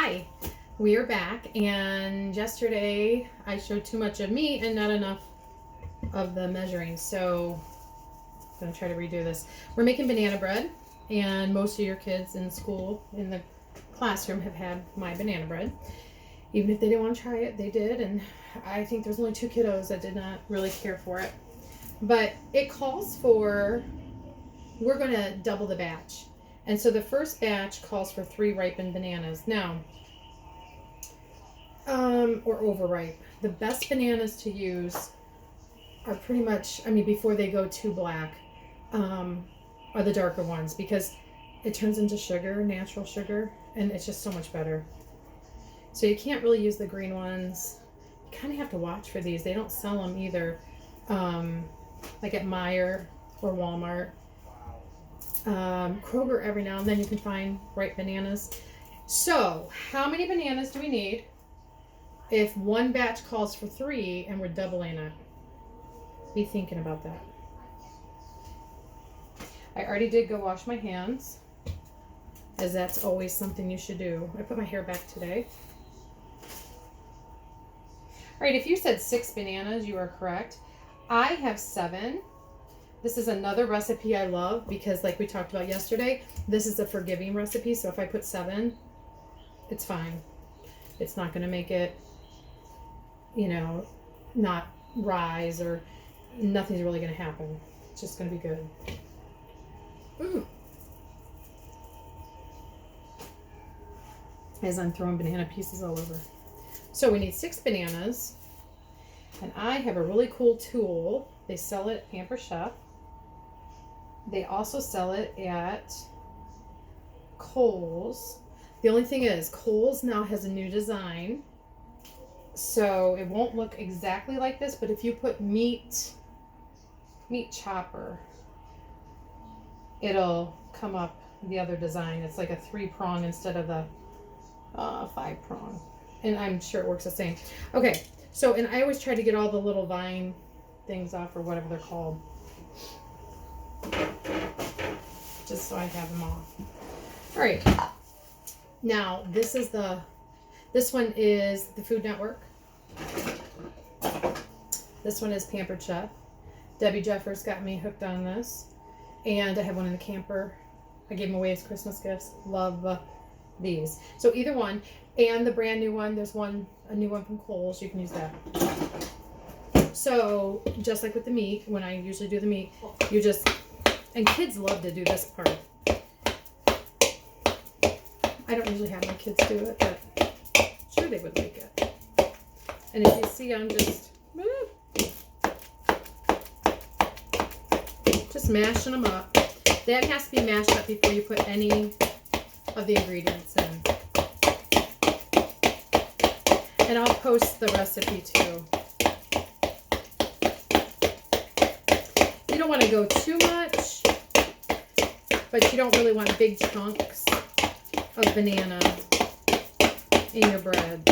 Hi, we are back, and yesterday I showed too much of meat and not enough of the measuring, so I'm going to try to redo this. We're making banana bread, and most of your kids in school, in the classroom, have had my banana bread. Even if they didn't want to try it, they did, and I think there's only 2 kiddos that did not really care for it. But it calls for, we're going to double the batch. And so the first batch calls for 3 ripened bananas. Now, or overripe. The best bananas to use are pretty much, before they go too black, are the darker ones, because it turns into sugar, natural sugar, and it's just so much better. So you can't really use the green ones. You kind of have to watch for these. They don't sell them either, like at Meijer or Walmart. Kroger, every now and then you can find ripe bananas. So how many bananas do we need if one batch calls for 3 and we're doubling it? Be thinking about that. I already did go wash my hands, as that's always something you should do. I put my hair back today. All right, if you said 6 bananas, you are correct. I have 7. This is another recipe I love because, like we talked about yesterday, this is a forgiving recipe. So if I put 7, it's fine. It's not going to make it, not rise, or nothing's really going to happen. It's just going to be good. Ooh. As I'm throwing banana pieces all over. So we need 6 bananas. And I have a really cool tool. They sell it at Pamper Chef. They also sell it at Kohl's. The only thing is, Kohl's now has a new design. So it won't look exactly like this, but if you put meat chopper, it'll come up the other design. It's like a 3-prong instead of the 5-prong. And I'm sure it works the same. Okay, so, and I always try to get all the little vine things off, or whatever they're called, just so I have them off. All right, now this one is the Food Network. This one is Pampered Chef. Debbie Jeffers got me hooked on this, and I have one in the camper. I gave them away as Christmas gifts. Love these. So either one, and the brand new one, there's a new one from Kohl's. You can use that. So just like with the meat, when I usually do the meat, and kids love to do this part. I don't usually have my kids do it, but I'm sure they would like it. And if you see, I'm just mashing them up. That has to be mashed up before you put any of the ingredients in. And I'll post the recipe too. You don't want to go too much, but you don't really want big chunks of banana in your bread.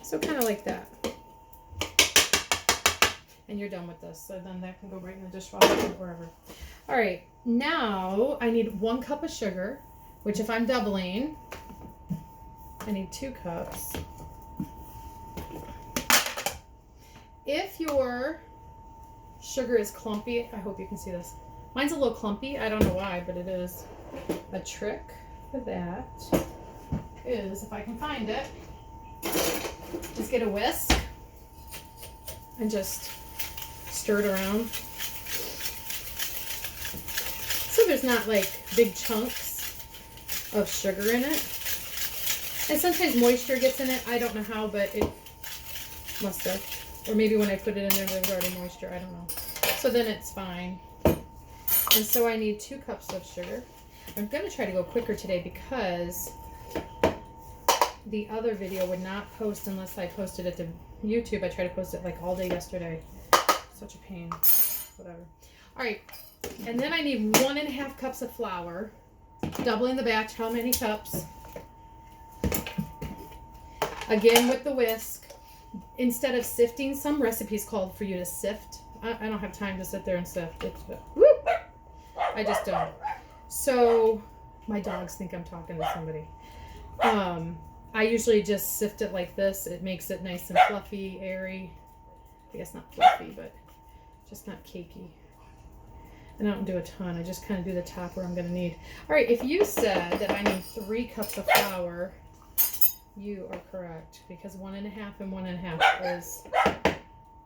So kind of like that. And you're done with this. So then that can go right in the dishwasher or wherever. All right, now I need 1 cup of sugar, which if I'm doubling, I need 2 cups. If your sugar is clumpy, I hope you can see this. Mine's a little clumpy. I don't know why, but it is. A trick for that is, if I can find it, just get a whisk and just stir it around. So there's not like big chunks of sugar in it. And sometimes moisture gets in it. I don't know how, but it must have. Or maybe when I put it in there, there's already moisture. I don't know. So then it's fine. And so I need 2 cups of sugar. I'm going to try to go quicker today because the other video would not post unless I posted it to YouTube. I tried to post it like all day yesterday. Such a pain. Whatever. All right. And then I need 1.5 cups of flour. Doubling the batch. How many cups? Again with the whisk. Instead of sifting, some recipes called for you to sift. I don't have time to sit there and sift. I just don't. So my dogs think I'm talking to somebody. I usually just sift it like this. It makes it nice and fluffy, airy. I guess not fluffy, but just not cakey. And I don't do a ton. I just kind of do the top where I'm going to need. All right, if you said that I need 3 cups of flour, you are correct, because 1 1/2 and 1 1/2 is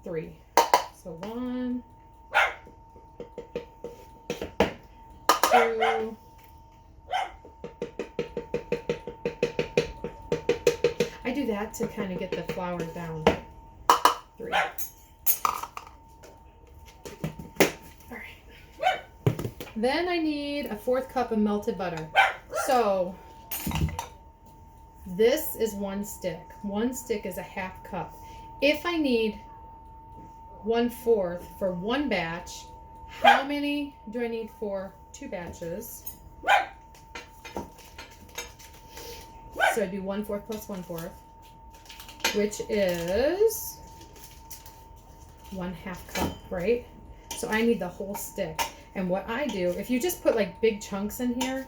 3. So 1, 2. I do that to kind of get the flour down. 3. All right. Then I need a 1/4 cup of melted butter. So this is 1 stick. 1 stick is a 1/2 cup. If I need 1/4 for 1 batch, how many do I need for 2 batches? So I do 1/4 plus 1/4, which is 1/2 cup, right? So I need the whole stick. And what I do, if you just put like big chunks in here,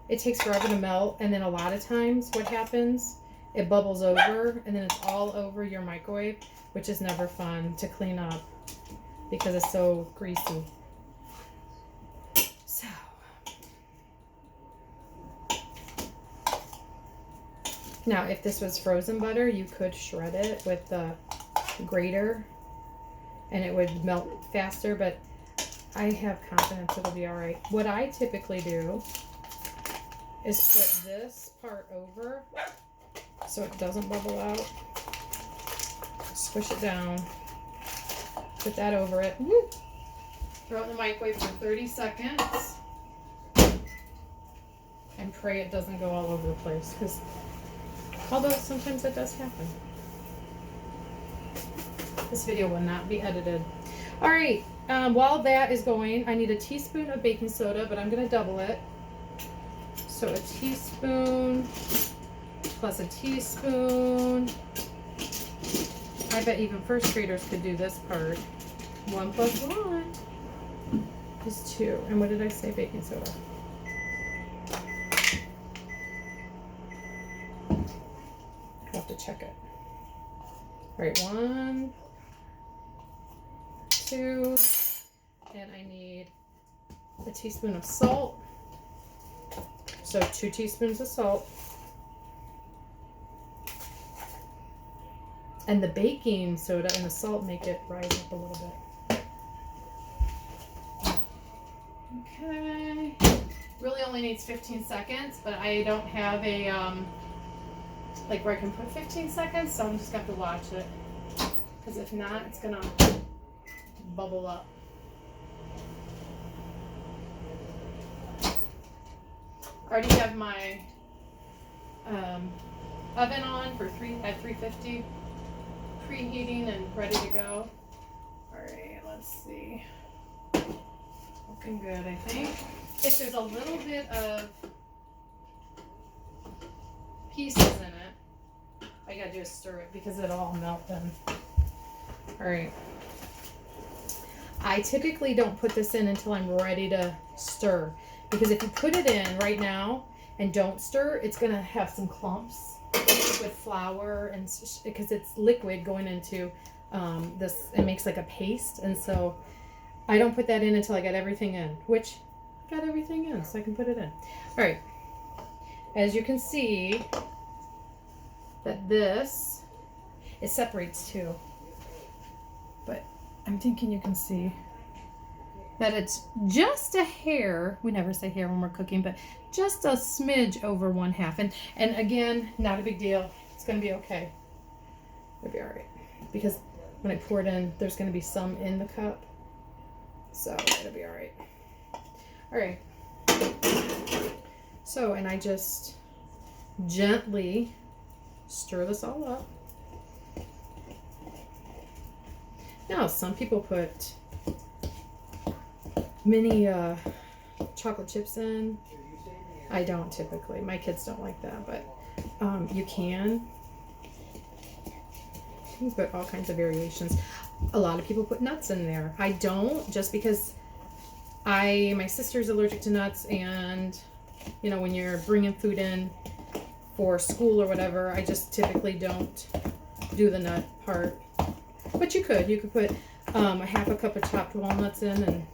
it takes forever to melt. And then a lot of times what happens, it bubbles over and then it's all over your microwave, which is never fun to clean up because it's so greasy. So now, if this was frozen butter, you could shred it with the grater and it would melt faster, but I have confidence it'll be all right. What I typically do is put this part over so it doesn't bubble out. Squish it down. Put that over it. Woo! Throw it in the microwave for 30 seconds. And pray it doesn't go all over the place, because although sometimes it does happen. This video will not be edited. All right, while that is going, I need a teaspoon of baking soda, but I'm going to double it. So a teaspoon plus a teaspoon. I bet even first graders could do this part. 1 plus 1 is 2. And what did I say, baking soda? I'll have to check it. All right, 1, 2, and I need a teaspoon of salt. So 2 teaspoons of salt. And the baking soda and the salt make it rise up a little bit. Okay. Really only needs 15 seconds, but I don't have a like where I can put 15 seconds, so I'm just going to have to watch it. Because if not, it's going to bubble up. I already have my oven on for at 350, preheating and ready to go. All right, let's see. Looking good, I think. If there's a little bit of pieces in it, all you gotta do is stir it because it'll all melt then. All right. I typically don't put this in until I'm ready to stir, because if you put it in right now and don't stir, it's gonna have some clumps with flour, and because it's liquid going into this, it makes like a paste, and so I don't put that in until I get everything in, which I got everything in, so I can put it in. All right, as you can see, that this, it separates too, but I'm thinking you can see that it's just a hair, we never say hair when we're cooking, but just a smidge over 1/2. And again, not a big deal. It's going to be okay. It'll be all right. Because when I pour it in, there's going to be some in the cup. So it'll be all right. All right. So, and I just gently stir this all up. Now, some people put mini chocolate chips in. I don't typically. My kids don't like that, but you can. You can put all kinds of variations. A lot of people put nuts in there. I don't, just because My sister's allergic to nuts, and you know, when you're bringing food in for school or whatever, I just typically don't do the nut part. But you could put a half a cup of chopped walnuts in, and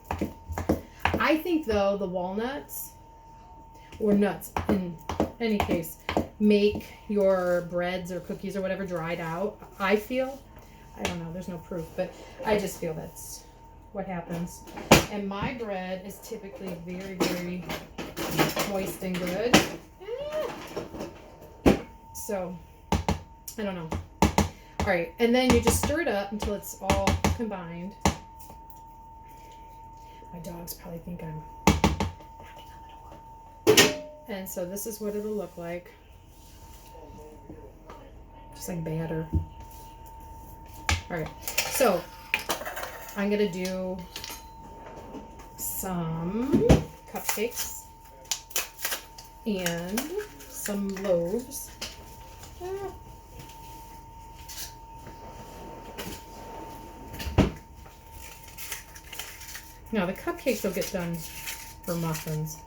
I think though the walnuts or nuts in any case make your breads or cookies or whatever dried out. I don't know, there's no proof, but I just feel that's what happens. And my bread is typically very, very moist and good. So, I don't know. All right, and then you just stir it up until it's all combined. My dogs probably think I'm knocking on the door. And so this is what it'll look like. Just like batter. All right, so I'm gonna do some cupcakes and some loaves. Now the cupcakes will get done, for muffins,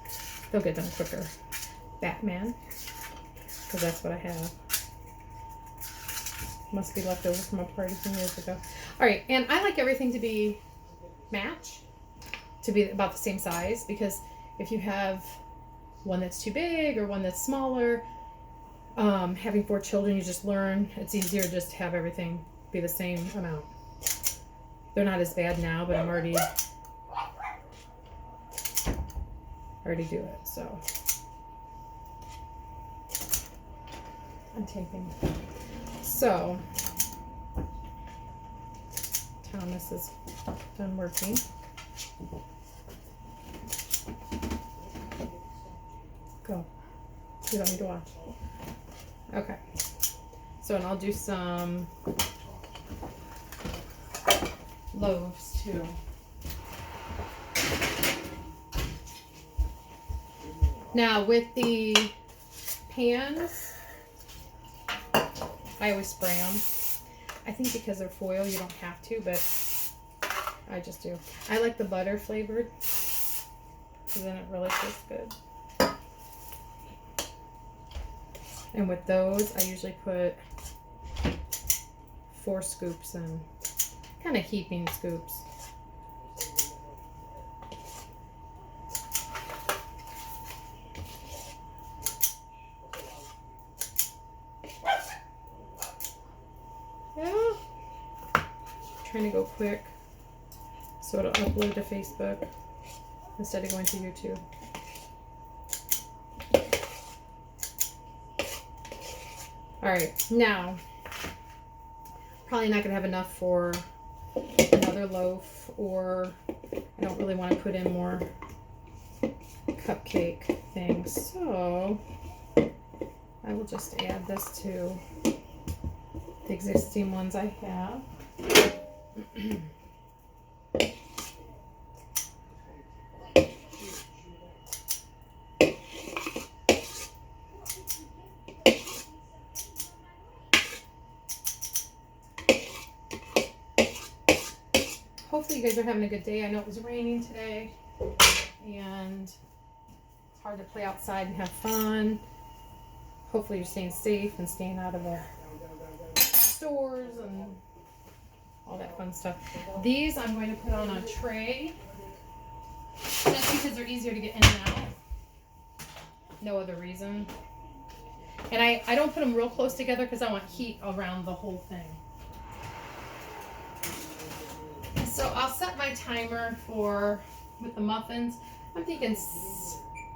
they'll get done quicker. Batman, because that's what I have. Must be left over from a party from years ago. All right, and I like everything to be match, to be about the same size, because if you have one that's too big or one that's smaller, having 4 children, you just learn it's easier just to have everything be the same amount. They're not as bad now, but I'm already do it, so I'm taping. So Thomas is done working. Go. You don't need to watch. Okay. So, and I'll do some loaves too. Now with the pans, I always spray them. I think because they're foil, you don't have to, but I just do. I like the butter flavored, because then it really tastes good. And with those, I usually put 4 scoops in, kind of heaping scoops. Yeah. Trying to go quick so it'll upload to Facebook instead of going to YouTube. All right, now probably not gonna have enough for another loaf, or I don't really want to put in more cupcake things, so I will just add this to the existing ones I have. Hopefully you guys are having a good day. I know it was raining today, and it's hard to play outside and have fun. Hopefully you're staying safe and staying out of the stores and all that fun stuff. These I'm going to put on a tray, just because they're easier to get in and out. No other reason. And I don't put them real close together because I want heat around the whole thing. So I'll set my timer for, with the muffins, I'm thinking,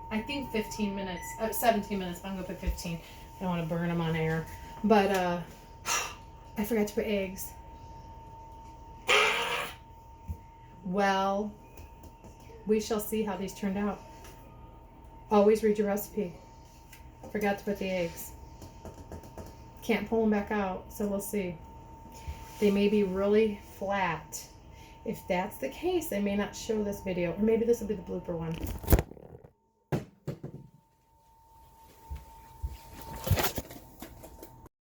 I think 15 minutes, 17 minutes, but I'm going to put 15. I don't want to burn them on air. But I forgot to put eggs. Well, we shall see how these turned out. Always read your recipe. Forgot to put the eggs. Can't pull them back out, so we'll see. They may be really flat. If that's the case, I may not show this video, or maybe this will be the blooper one.